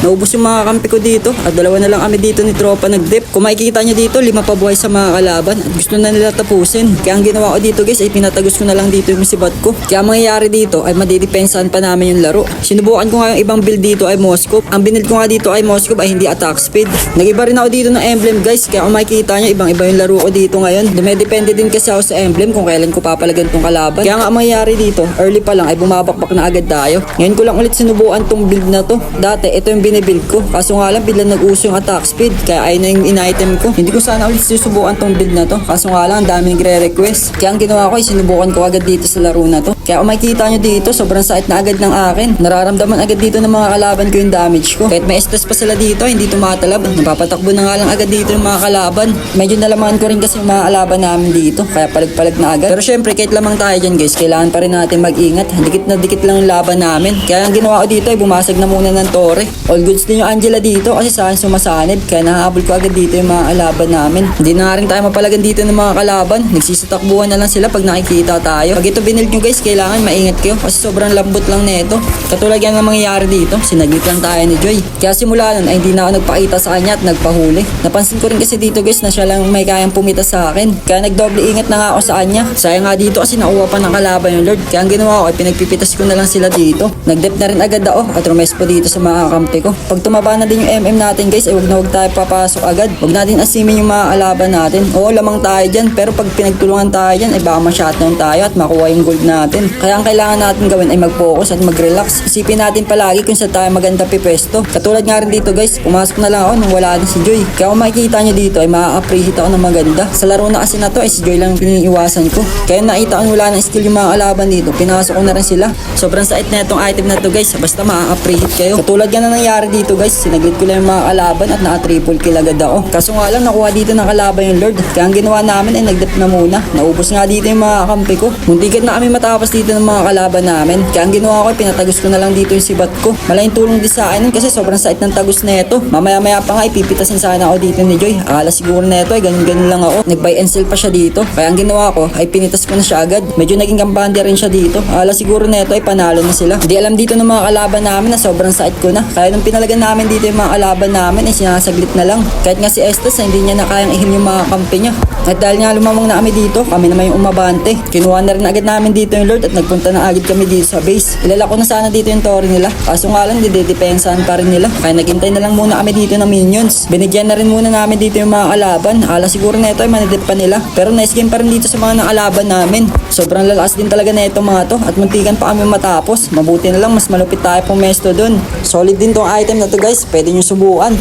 Naubos yung mga kampi ko dito at dalawa na lang kami dito ni tropa nag-dip. Kung makikita nyo dito, 5 pa buhay sa mga kalaban at gusto na nila tapusin. Kaya ang ginawa ko dito guys ay pinatagos ko na lang dito yung sibat ko. Kaya ang mangyayari dito ay madidepensahan pa namin yung laro. Sinubukan ko nga yung ibang build dito ay Moskov. Ang binil ko nga dito ay Moskov ay hindi attack speed. Nag-iba rin ako dito ng emblem guys. Kaya kung makikita nyo, ibang iba yung laro ko dito ngayon. Dumedepende din kasi ako sa emblem kung kailan ko papalagan tong kalaban. Kaya nga ang mangyayari dito, early pa lang ay bumabakbak na agad tayo. Ngayon ko lang ulit sinubukan tong build na to. Dati ito yung binibuild ko. Kaso nga lang biglang nag-uso yung attack speed. Kaya ayun na yung in-item ko. Hindi ko sana ulit susubukan tong build na to. Kaso nga lang ang dami nagre-request. Kaya ang ginawa ko ay sinubukan ko agad dito sa laro na to. Kaya kung makikita nyo dito, sobrang sakit na agad ng akin. Nararamdaman agad dito ng mga kalaban ko yung damage ko. Kahit may stress pa sila dito, hindi tumatalab. Napapatakbo na nga lang agad dito yung mga kalaban. Medyo nalamangan ko rin kasi yung mga kalaban namin dito. Kaya palag-palag na agad. Pero syempre, kahit lamang tayo dyan guys, kailangan pa rin natin mag-ingat. Dikit na dikit lang yung laban namin. Kaya ang ginawa ko dito ay bumasag na muna ng tore. All goods din yung Angela dito kasi sa akin sumasanib. Kaya nahabol ko agad dito yung mga kalaban namin. Hindi na nga rin tayo mapalagan dito ng mga kalaban. Nagsisitakbuhan na lang sila pag nakikita tayo. Pag ito binuild nyo guys, kailangan maingat kayo kasi sobrang lambot lang nito. Katulad yan ang mangyayari dito, sinaglit lang tayo ni Joy. Kaya simula nun ay hindi na ako nagpakita sa kanya at nagpahuli. Napansin ko rin kasi dito guys na siya lang may kayang pumita sa akin. Kaya nagdoble ingat na nga ako sa kanya. Sayang nga dito kasi nakuha pa ng kalaban yung Lord. Kaya ang ginawa ko ay pinagpipitas ko na lang sila dito. Nagdep na rin agad ako at rumespo dito sa mga kampi ko. Pag tumaba na din yung MM natin guys ay wag tayo papasok agad. Wag natin asimin yung mga kalaban natin. Oo, lamang tayo dyan pero pag pinagtulungan tayo dyan ay baka ma-shutdown tayo at makuha yung gold natin. Kaya ang kailangan natin gawin ay mag-focus at mag-relax. Isipin natin palagi kung saan tayo maganda pipwesto. Katulad nga rin dito guys, pumasok na lang ako nung wala din si Joy. Kaya kung makikita nyo dito ay ma-appreciate ako ng maganda. Sa laro na kasi na to ay si Joy lang pininiiwasan ko. Kaya nakita ko wala ng skill yung mga kalaban dito. Pinasok ko na rin sila. Sobrang sait na itong item na to guys. Basta ma-appreciate kayo. Katulad nga na nangyari dito guys, sinaglit ko lang yung mga kalaban at naka-triple kill agad ako. Kaso nga lang nakuha dito ng kalaban yung Lord. Kaya ang ginawa namin ay nagdep na muna. Naubos nga dito yung mga kampi ko. Muntikan na kami matapos dito ng mga kalaban namin. Kaya ang ginawa ko ay pinatagos ko na lang dito yung sibat ko. Malaking tulong din sa akin kasi sobrang sait ng tagos na ito. Mamaya-maya pa nga ipipitasin sana ako dito ni Joy. Akala siguro na ito ay ganun-ganun lang ako. Nag-buy and sell pa siya dito. Kaya ang ginawa ko ay pinitas ko na siya agad. Medyo naging kampanya rin siya dito. Akala siguro na ito ay panalo na sila. Hindi alam dito ng mga kalaban namin na sobrang sait ko na. Kaya nung pinalagan namin dito yung mga kalaban namin ay sinasaglit na lang. Kahit nga si Estes ay hindi niya na kayang ihim yung mga kampi niya. At dahil nga lumamang na kami dito, kami naman yung umabante. Kinuha na rin agad namin dito yung Lord at nagpunta na agad kami dito sa base. Ilala ko na sana dito yung tori nila. Kaso nga lang, didepensahan pa rin nila. Kaya naghintay na lang muna kami dito ng minions. Binigyan na rin muna namin dito yung mga kalaban. Akala siguro na ito ay manidip pa nila. Pero nice game pa rin dito sa mga nakalaban namin. Sobrang lalakas din talaga na itong mga to. At muntikan pa kami matapos. Mabuti na lang, mas malupit tayo pumesto dun. Solid din tong item na to guys. Pwede nyo subukan.